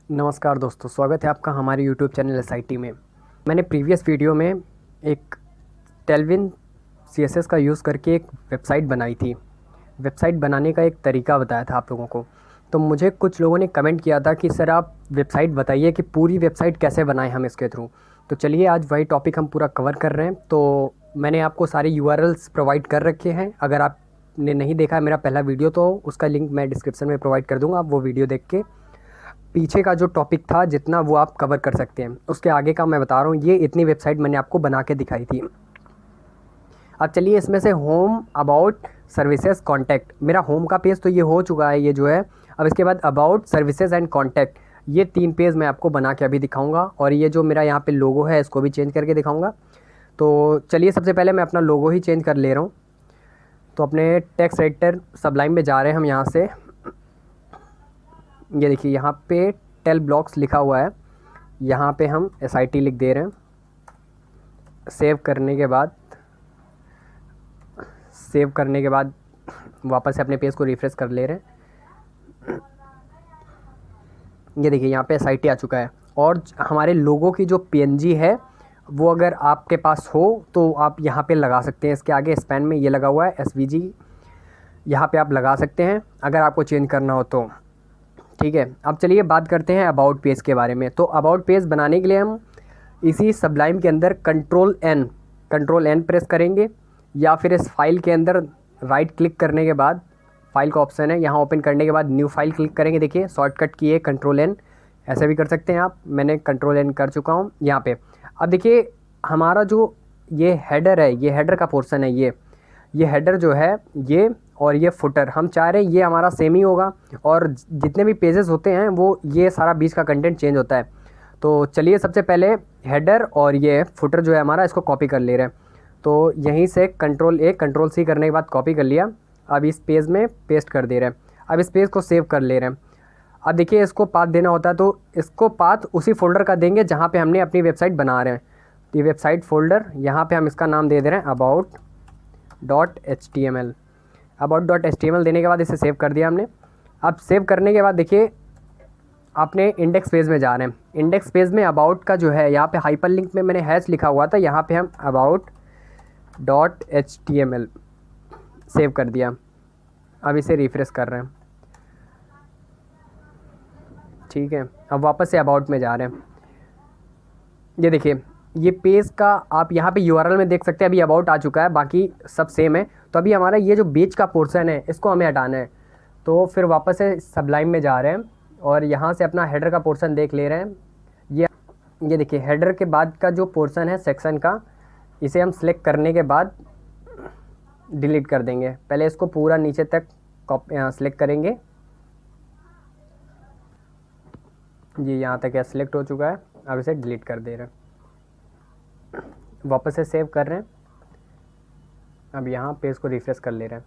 नमस्कार दोस्तों, स्वागत है आपका हमारे यूट्यूब चैनल SIT में। मैंने प्रीवियस वीडियो में एक टेलविन CSS का यूज़ करके एक वेबसाइट बनाई थी। वेबसाइट बनाने का एक तरीका बताया था आप लोगों को। तो मुझे कुछ लोगों ने कमेंट किया था कि सर आप वेबसाइट बताइए कि पूरी वेबसाइट कैसे बनाएं हम इसके थ्रू। तो चलिए आज वही टॉपिक हम पूरा कवर कर रहे हैं। तो मैंने आपको सारे URLs प्रोवाइड कर रखे हैं। अगर आपने नहीं देखा है मेरा पहला वीडियो तो उसका लिंक मैं डिस्क्रिप्शन में प्रोवाइड कर दूँगा। आप वो वीडियो देख के पीछे का जो टॉपिक था जितना वो आप कवर कर सकते हैं। उसके आगे का मैं बता रहा हूँ। ये इतनी वेबसाइट मैंने आपको बना के दिखाई थी। अब चलिए इसमें से होम, अबाउट, सर्विसेज, कॉन्टैक्ट, मेरा होम का पेज तो ये हो चुका है, ये जो है। अब इसके बाद अबाउट, सर्विसेज एंड कॉन्टैक्ट, ये 3 पेज मैं आपको बना के अभी दिखाऊंगा। और ये जो मेरा यहाँ पे लोगो है इसको भी चेंज करके दिखाऊंगा। तो चलिए सबसे पहले मैं अपना लोगो ही चेंज कर ले रहा हूँ। तो अपने टेक्स्ट एडिटर सबलाइम में जा रहे हैं हम। यहाँ से ये देखिए यहाँ पे टेल ब्लॉक्स लिखा हुआ है। यहाँ पे हम SIT लिख दे रहे हैं। सेव करने के बाद वापस से अपने पेज को रिफ्रेश कर ले रहे हैं। ये देखिए यहाँ पे SIT आ चुका है। और हमारे लोगों की जो PNG है वो अगर आपके पास हो तो आप यहाँ पे लगा सकते हैं। इसके आगे स्पैन में ये लगा हुआ है SVG, यहाँ पे आप लगा सकते हैं अगर आपको चेंज करना हो तो। ठीक है, अब चलिए बात करते हैं अबाउट पेज के बारे में। तो अबाउट पेज बनाने के लिए हम इसी सबलाइम के अंदर कंट्रोल एन प्रेस करेंगे, या फिर इस फाइल के अंदर राइट क्लिक करने के बाद फाइल का ऑप्शन है, यहाँ ओपन करने के बाद न्यू फाइल क्लिक करेंगे। देखिए शॉर्टकट की है कंट्रोल एन, ऐसे भी कर सकते हैं आप। मैंने कंट्रोल एन कर चुका हूँ यहाँ पे। अब देखिए हमारा जो ये हेडर है, ये हेडर का पोर्सन है, ये हेडर जो है ये, और ये फुटर हम चाह रहे हैं ये हमारा सेम ही होगा। और जितने भी पेजेस होते हैं वो ये सारा बीच का कंटेंट चेंज होता है। तो चलिए सबसे पहले हेडर और ये फुटर जो है हमारा, इसको कॉपी कर ले रहे हैं। तो यहीं से कंट्रोल A कंट्रोल C करने के बाद कॉपी कर लिया। अब इस पेज में पेस्ट कर दे रहे हैं। अब इस पेज को सेव कर ले रहे हैं। अब देखिए इसको पाथ देना होता है, तो इसको पाथ उसी फोल्डर का देंगे जहाँ पर हमने अपनी वेबसाइट बना रहे हैं। तो ये वेबसाइट फोल्डर, यहाँ पर हम इसका नाम दे रहे हैं about.html। about.html देने के बाद इसे सेव कर दिया हमने। अब सेव करने के बाद देखिए अपने इंडेक्स पेज में जा रहे हैं। इंडेक्स पेज में अबाउट का जो है यहाँ पे हाइपरलिंक में मैंने हैश लिखा हुआ था, यहाँ पे हम about.html सेव कर दिया। अब इसे रिफ्रेश कर रहे हैं। ठीक है, अब वापस से अबाउट में जा रहे हैं। ये देखिए ये पेज का आप यहाँ पे URL में देख सकते हैं। अभी अबाउट आ चुका है, बाकी सब सेम है। तो अभी हमारा ये जो बीच का पोर्शन है इसको हमें हटाना है। तो फिर वापस से सबलाइम में जा रहे हैं और यहाँ से अपना हेडर का पोर्शन देख ले रहे हैं। ये देखिए हेडर के बाद का जो पोर्शन है सेक्शन का, इसे हम सिलेक्ट करने के बाद डिलीट कर देंगे। पहले इसको पूरा नीचे तक सिलेक्ट करेंगे। जी यहाँ तक सिलेक्ट हो चुका है। अब इसे डिलीट कर दे रहे हैं। वापस से सेव कर रहे हैं। अब यहाँ पेज को रिफ्रेश कर ले रहे हैं।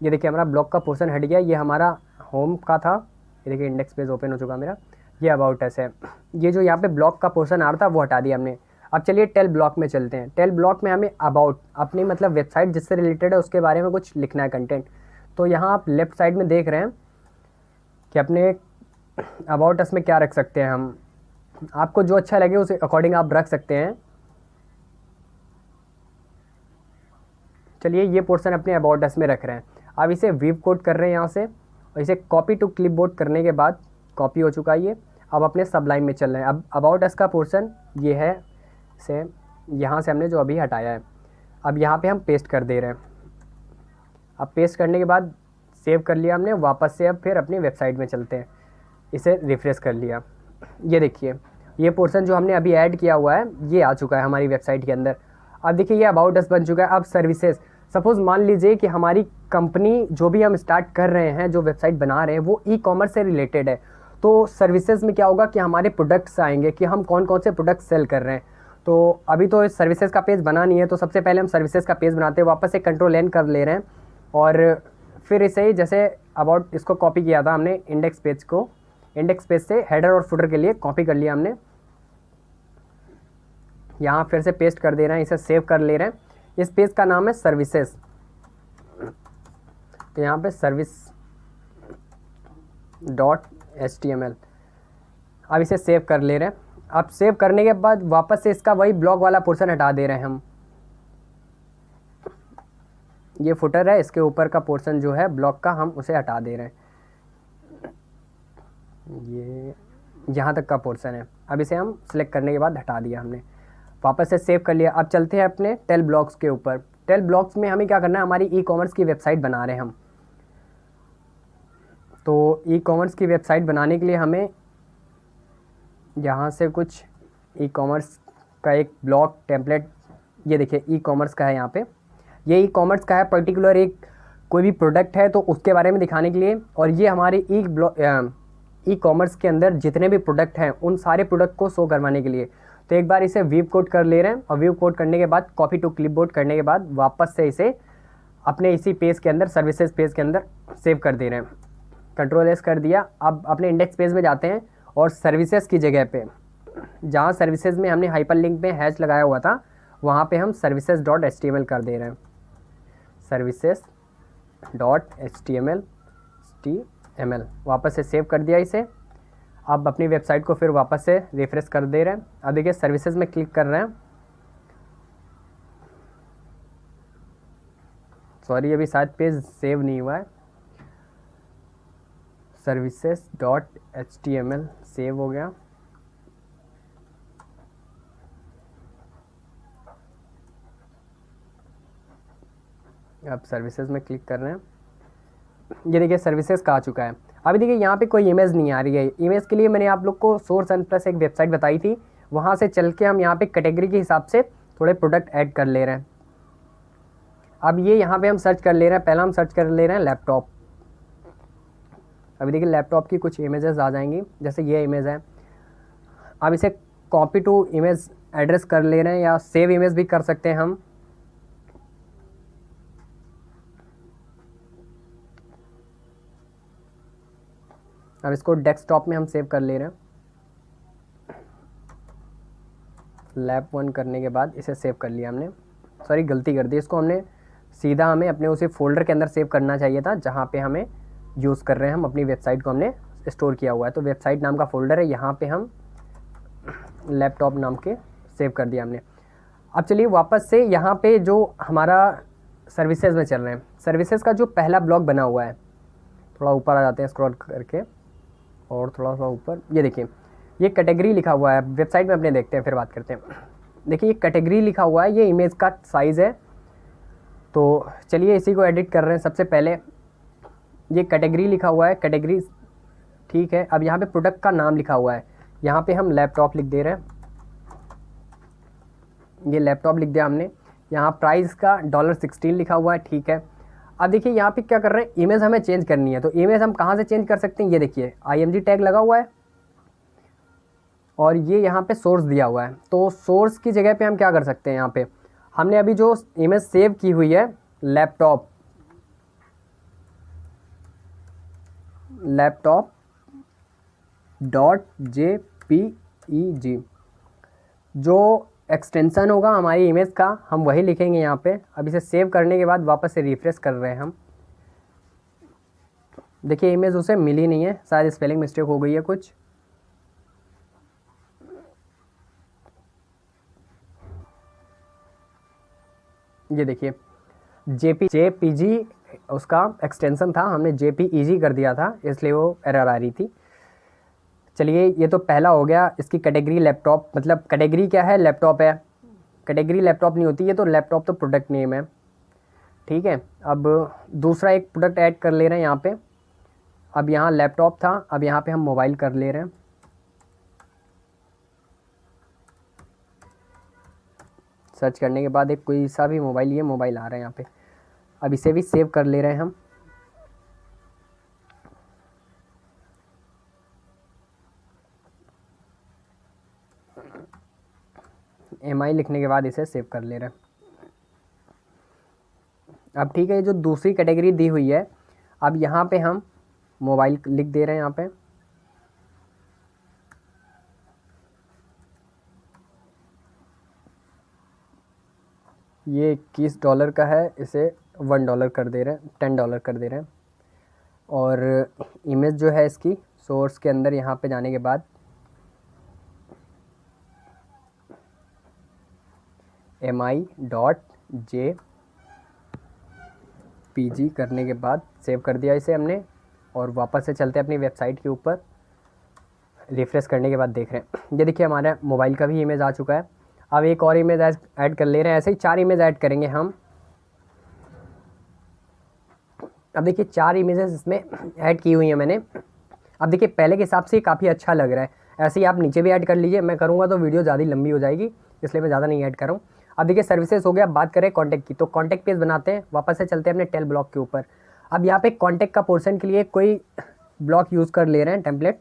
ये देखिए हमारा ब्लॉक का पोर्शन हट गया। ये हमारा होम का था। ये देखिए इंडेक्स पेज ओपन हो चुका मेरा। ये अबाउट अस है। ये जो यहाँ पे ब्लॉक का पोर्शन आ रहा था वो हटा दिया हमने। अब चलिए टेल ब्लॉक में चलते हैं। टेल ब्लॉक में हमें अबाउट अपनी मतलब वेबसाइट जिससे रिलेटेड है उसके बारे में कुछ लिखना है कंटेंट। तो यहाँ आप लेफ्ट साइड में देख रहे हैं कि अपने अबाउट अस में क्या रख सकते हैं हम। आपको जो अच्छा लगे उस अकॉर्डिंग आप रख सकते हैं। चलिए ये पोर्शन अपने अबाउट अस में रख रहे हैं। अब इसे वीव कोड कर रहे हैं यहाँ से, और इसे कॉपी टू क्लिपबोर्ड करने के बाद कॉपी हो चुका है ये। अब अपने सबलाइम में चल रहे हैं। अब अबाउट अस का पोर्शन ये है, से यहाँ से हमने जो अभी हटाया है। अब यहाँ पे हम पेस्ट कर दे रहे हैं। अब पेस्ट करने के बाद सेव कर लिया हमने। वापस से अब फिर अपनी वेबसाइट में चलते हैं। इसे रिफ्रेश कर लिया। ये देखिए ये पोर्शन जो हमने अभी ऐड किया हुआ है ये आ चुका है हमारी वेबसाइट के अंदर। अब देखिए ये अबाउट अस बन चुका है। अब सर्विसेज, सपोज़ मान लीजिए कि हमारी कंपनी जो भी हम स्टार्ट कर रहे हैं, जो वेबसाइट बना रहे हैं वो ई-कॉमर्स से रिलेटेड है। तो सर्विसेज में क्या होगा कि हमारे प्रोडक्ट्स आएंगे कि हम कौन कौन से प्रोडक्ट सेल कर रहे हैं। तो अभी तो इस सर्विसेज का पेज बना नहीं है, तो सबसे पहले हम सर्विसेज का पेज बनाते हैं। वापस से कंट्रोल एन कर ले रहे हैं और फिर इसे ही जैसे अबाउट इसको कॉपी किया था हमने इंडेक्स पेज को, इंडेक्स पेज से हेडर और फुटर के लिए कॉपी कर लिया हमने। यहाँ फिर से पेस्ट कर दे रहे हैं, इसे सेव कर ले रहे हैं। इस पेज का नाम है सर्विसेज। तो यहाँ पे सर्विस .html। अब इसे सेव कर ले रहे हैं। अब सेव करने के बाद वापस से इसका वही ब्लॉग वाला पोर्शन हटा दे रहे हैं हम। ये फुटर है, इसके ऊपर का पोर्शन जो है ब्लॉग का, हम उसे हटा दे रहे हैं। ये यहाँ तक का पोर्शन है। अब इसे हम सिलेक्ट करने के बाद हटा दिया हमने, वापस से सेव कर लिया। अब चलते हैं अपने टेल ब्लॉग्स के ऊपर। टेल ब्लॉग्स में हमें क्या करना है, हमारी ई कॉमर्स की वेबसाइट बना रहे हैं हम। तो ई कॉमर्स की वेबसाइट बनाने के लिए हमें यहाँ से कुछ ई कॉमर्स का एक ब्लॉग टेम्पलेट, ये देखिए ई कॉमर्स का है यहाँ पे। ये ई कॉमर्स का है, पर्टिकुलर एक कोई भी प्रोडक्ट है तो उसके बारे में दिखाने के लिए। और ये हमारे ई कॉमर्स के अंदर जितने भी प्रोडक्ट हैं उन सारे प्रोडक्ट को शो करवाने के लिए। तो एक बार इसे व्यू कोड कर ले रहे हैं, और व्यू कोड करने के बाद कॉपी टू क्लिपबोर्ड करने के बाद वापस से इसे अपने इसी पेज के अंदर, सर्विसेज पेज के अंदर सेव कर दे रहे हैं। Ctrl+S कर दिया। अब अपने इंडेक्स पेज में जाते हैं और सर्विसेज की जगह पे, जहाँ सर्विसेज में हमने हाइपरलिंक में हैश लगाया हुआ था, वहाँ पे हम services.html कर दे रहे हैं। services.html वापस से सेव कर दिया इसे। अब अपनी वेबसाइट को फिर वापस से रिफ्रेश कर दे रहे हैं। अब देखिए सर्विसेज में क्लिक कर रहे हैं। सॉरी, अभी शायद पेज सेव नहीं हुआ है। services.html सेव हो गया। अब सर्विसेज में क्लिक कर रहे हैं। ये देखिए सर्विसेज का आ चुका है। अभी देखिए यहाँ पे कोई इमेज नहीं आ रही है। इमेज के लिए मैंने आप लोग को सोर्स एंड प्लस एक वेबसाइट बताई थी, वहाँ से चल के हम यहाँ पे कैटेगरी के हिसाब से थोड़े प्रोडक्ट ऐड कर ले रहे हैं। अब ये यहाँ पे हम सर्च कर ले रहे हैं। पहला हम सर्च कर ले रहे हैं लैपटॉप। अभी देखिए लैपटॉप की कुछ इमेजेस आ जाएंगी, जैसे ये इमेज है। अब इसे कॉपी टू इमेज एड्रेस कर ले रहे हैं, या सेव इमेज भी कर सकते हैं हम। अब इसको डेस्कटॉप में हम सेव कर ले रहे हैं। लैब 1 करने के बाद इसे सेव कर लिया हमने। सॉरी, गलती कर दी। इसको हमने सीधा हमें अपने उसी फोल्डर के अंदर सेव करना चाहिए था जहाँ पे हमें यूज़ कर रहे हैं हम अपनी वेबसाइट को हमने स्टोर किया हुआ है। तो वेबसाइट नाम का फोल्डर है, यहाँ पे हम लैपटॉप नाम के सेव कर दिया हमने। अब चलिए वापस से यहाँ पे जो हमारा सर्विसेज में चल रहे हैं, सर्विसेज का जो पहला ब्लॉग बना हुआ है, थोड़ा ऊपर आ जाते हैं स्क्रॉल करके, और थोड़ा सा ऊपर। ये देखिए ये कैटेगरी लिखा हुआ है, वेबसाइट में अपने देखते हैं फिर बात करते हैं। देखिए ये कैटेगरी लिखा हुआ है, ये इमेज का साइज़ है। तो चलिए इसी को एडिट कर रहे हैं। सबसे पहले ये कैटेगरी लिखा हुआ है, कैटेगरी ठीक है। अब यहाँ पे प्रोडक्ट का नाम लिखा हुआ है, यहाँ पे हम लैपटॉप लिख दे रहे हैं। ये लैपटॉप लिख दिया हमने। यहाँ प्राइस का $16 लिखा हुआ है, ठीक है। अब देखिए यहाँ पे क्या कर रहे हैं, इमेज हमें चेंज करनी है। तो इमेज हम कहाँ से चेंज कर सकते हैं, ये देखिए IMG टैग लगा हुआ है, और ये यहाँ पे सोर्स दिया हुआ है। तो सोर्स की जगह पे हम क्या कर सकते हैं, यहाँ पे हमने अभी जो इमेज सेव की हुई है लैपटॉप .jpeg, जो एक्सटेंशन होगा हमारी इमेज का, हम वही लिखेंगे यहाँ पे। अब इसे सेव करने के बाद वापस से रिफ्रेश कर रहे हैं हम। देखिए इमेज उसे मिली नहीं है, शायद स्पेलिंग मिस्टेक हो गई है कुछ। ये देखिए JPG उसका एक्सटेंशन था, हमने JPEG कर दिया था, इसलिए वो एरर आ रही थी। चलिए ये तो पहला हो गया। इसकी कैटेगरी लैपटॉप, मतलब कैटेगरी क्या है, लैपटॉप है। कैटेगरी लैपटॉप नहीं होती, ये तो लैपटॉप तो प्रोडक्ट नेम है, ठीक है। अब दूसरा एक प्रोडक्ट ऐड कर ले रहे हैं यहाँ पे। अब यहाँ लैपटॉप था, अब यहाँ पे हम मोबाइल कर ले रहे हैं। सर्च करने के बाद एक कोई सा भी मोबाइल, ये मोबाइल आ रहा है यहाँ पे। अब इसे भी सेव कर ले रहे हैं हम। MI लिखने के बाद इसे सेव कर ले रहे हैं। अब ठीक है, जो दूसरी कैटेगरी दी हुई है, अब यहाँ पे हम मोबाइल लिख दे रहे हैं यहाँ पे। ये $21 का है, इसे $1 कर दे रहे हैं, $10 कर दे रहे हैं। और इमेज जो है इसकी सोर्स के अंदर यहाँ पे जाने के बाद mi.jpg करने के बाद सेव कर दिया इसे हमने। और वापस से चलते हैं अपनी वेबसाइट के ऊपर। रिफ़्रेश करने के बाद देख रहे हैं, ये देखिए हमारा मोबाइल का भी इमेज आ चुका है। अब एक और इमेज ऐड कर ले रहे हैं, ऐसे ही 4 इमेज ऐड करेंगे हम। अब देखिए 4 इमेजेस इसमें ऐड की हुई हैं मैंने। अब देखिए पहले के हिसाब से काफ़ी अच्छा लग रहा है। ऐसे ही आप नीचे भी ऐड कर लीजिए, मैं करूँगा तो वीडियो ज़्यादा लंबी हो जाएगी, इसलिए मैं ज़्यादा नहीं ऐड कर रहा हूँ। अब देखिए सर्विसेज हो गया। अब बात करें कॉन्टैक्ट की, तो कॉन्टैक्ट पेज बनाते हैं। वापस से चलते हैं अपने टेल ब्लॉक के ऊपर। अब यहाँ पे कॉन्टैक्ट का पोर्शन के लिए कोई ब्लॉक यूज़ कर ले रहे हैं, टेम्पलेट।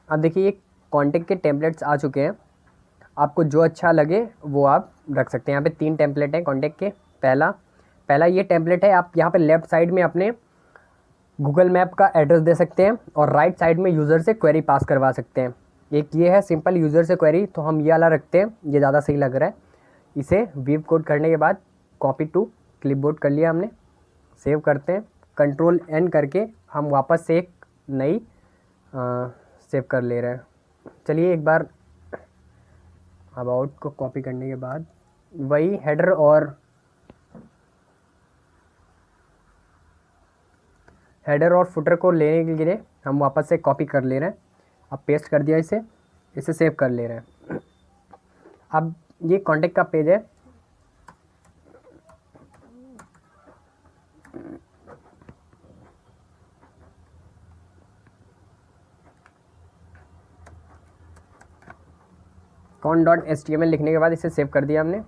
अब देखिए ये कॉन्टैक्ट के टेम्पलेट्स आ चुके हैं। आपको जो अच्छा लगे वो आप रख सकते हैं। यहाँ पे 3 टेम्पलेट हैं कॉन्टैक्ट के। पहला ये टेम्पलेट है। आप यहाँ पे लेफ़्ट साइड में अपने गूगल मैप का एड्रेस दे सकते हैं और राइट साइड में यूज़र से क्वेरी पास करवा सकते हैं। एक ये है सिंपल यूज़र से क्वेरी, तो हम ये वाला रखते हैं, ये ज़्यादा सही लग रहा है। इसे वीव कोड करने के बाद कॉपी टू क्लिपबोर्ड कर लिया हमने। सेव करते हैं, Ctrl+N करके हम वापस से एक नई सेव कर ले रहे हैं। चलिए एक बार अबाउट को कॉपी करने के बाद वही हेडर और फुटर को लेने के लिए हम वापस से कॉपी कर ले रहे हैं। अब पेस्ट कर दिया इसे सेव कर ले रहे हैं। अब ये कॉन्टैक्ट का पेज है। con.html लिखने के बाद इसे सेव कर दिया हमने।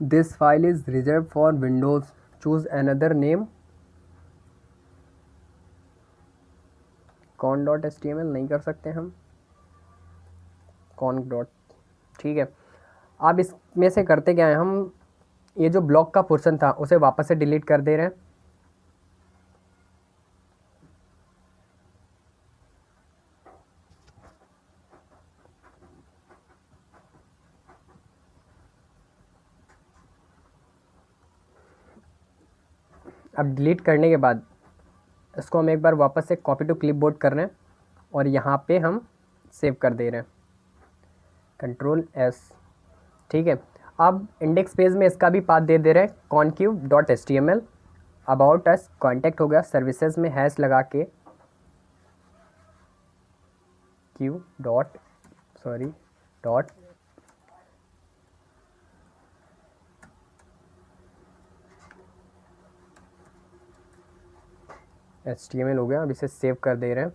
This file is reserve for Windows, choose another name. con.html नहीं कर सकते हम, con. ठीक है। अब इसमें से करते क्या है, हम ये जो ब्लॉक का पोर्शन था उसे वापस से डिलीट कर दे रहे हैं। अब डिलीट करने के बाद इसको हम एक बार वापस से कॉपी टू क्लिपबोर्ड कर रहे हैं और यहाँ पे हम सेव कर दे रहे हैं, Ctrl+S। ठीक है। अब इंडेक्स पेज में इसका भी पाथ दे रहे हैं, concube.html। अबाउट अस कॉन्टैक्ट हो गया, सर्विसेज में हैश लगा के डॉट HTML हो गया। अब इसे सेव कर दे रहे हैं।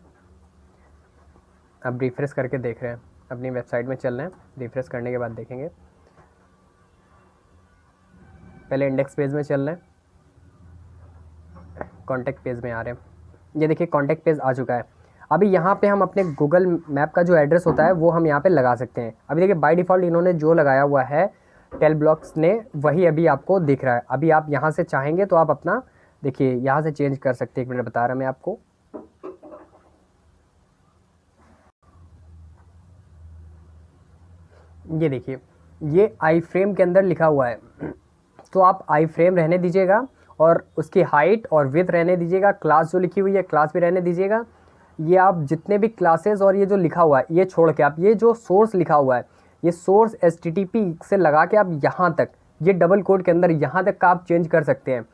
अब रिफ्रेश करके देख रहे हैं, अपनी वेबसाइट में चल रहे हैं। रिफ्रेश करने के बाद देखेंगे, पहले इंडेक्स पेज में चल रहे हैं, कॉन्टैक्ट पेज में आ रहे हैं। ये देखिए कॉन्टैक्ट पेज आ चुका है। अभी यहाँ पे हम अपने गूगल मैप का जो एड्रेस होता है वो हम यहाँ पे लगा सकते हैं। अभी देखिए बाय डिफ़ॉल्ट इन्होंने जो लगाया हुआ है टेल ब्लॉक्स ने, वही अभी आपको दिख रहा है। अभी आप यहाँ से चाहेंगे तो आप अपना देखिए यहाँ से चेंज कर सकते हैं। 1 मिनट बता रहा मैं आपको। ये देखिए ये आई फ्रेम के अंदर लिखा हुआ है, तो आप आई फ्रेम रहने दीजिएगा और उसकी हाइट और विड्थ रहने दीजिएगा। क्लास जो लिखी हुई है क्लास भी रहने दीजिएगा। ये आप जितने भी क्लासेस और ये जो लिखा हुआ है ये छोड़ के आप ये जो सोर्स लिखा हुआ है, ये सोर्स HTTP से लगा के आप यहाँ तक, ये डबल कोड के अंदर यहाँ तक का आप चेंज कर सकते हैं।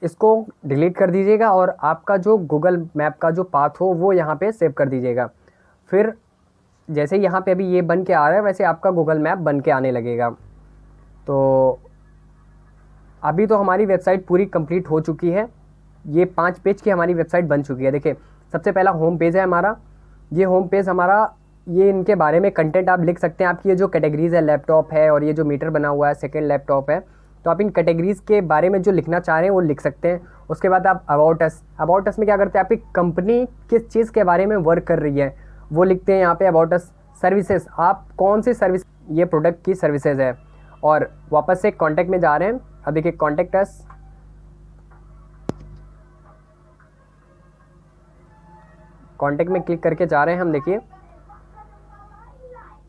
इसको डिलीट कर दीजिएगा और आपका जो गूगल मैप का जो पाथ हो वो यहाँ पे सेव कर दीजिएगा। फिर जैसे यहाँ पे अभी ये बन के आ रहा है वैसे आपका गूगल मैप बन के आने लगेगा। तो अभी तो हमारी वेबसाइट पूरी कंप्लीट हो चुकी है। ये 5 पेज की हमारी वेबसाइट बन चुकी है। देखिए सबसे पहला होम पेज है हमारा। ये होम पेज हमारा, ये इनके बारे में कंटेंट आप लिख सकते हैं। आपकी ये जो कैटेगरीज़ है, लैपटॉप है और ये जो मीटर बना हुआ है सेकंड लैपटॉप है, तो आप इन कैटेगरीज़ के बारे में जो लिखना चाह रहे हैं वो लिख सकते हैं। उसके बाद आप अबाउट अस में क्या करते हैं, आपकी कंपनी किस चीज़ के बारे में वर्क कर रही है वो लिखते हैं यहाँ पे। अबाउट अस सर्विसेज, आप कौन सी सर्विस, ये प्रोडक्ट की सर्विसेज है। और वापस से कॉन्टैक्ट में जा रहे हैं। अब देखिए कॉन्टैक्ट अस, कॉन्टैक्ट में क्लिक करके जा रहे हैं हम, देखिए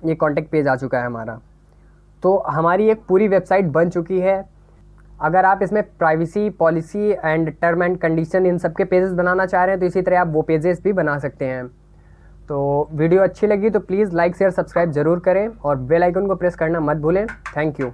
ये कॉन्टैक्ट पेज आ चुका है हमारा। तो हमारी एक पूरी वेबसाइट बन चुकी है। अगर आप इसमें privacy policy and term and condition in सब के पेजेस बनाना चाह रहे हैं तो इसी तरह आप वो पेजेस भी बना सकते हैं। तो वीडियो अच्छी लगी तो प्लीज़ लाइक शेयर सब्सक्राइब ज़रूर करें और बेल आइकन को प्रेस करना मत भूलें। Thank you.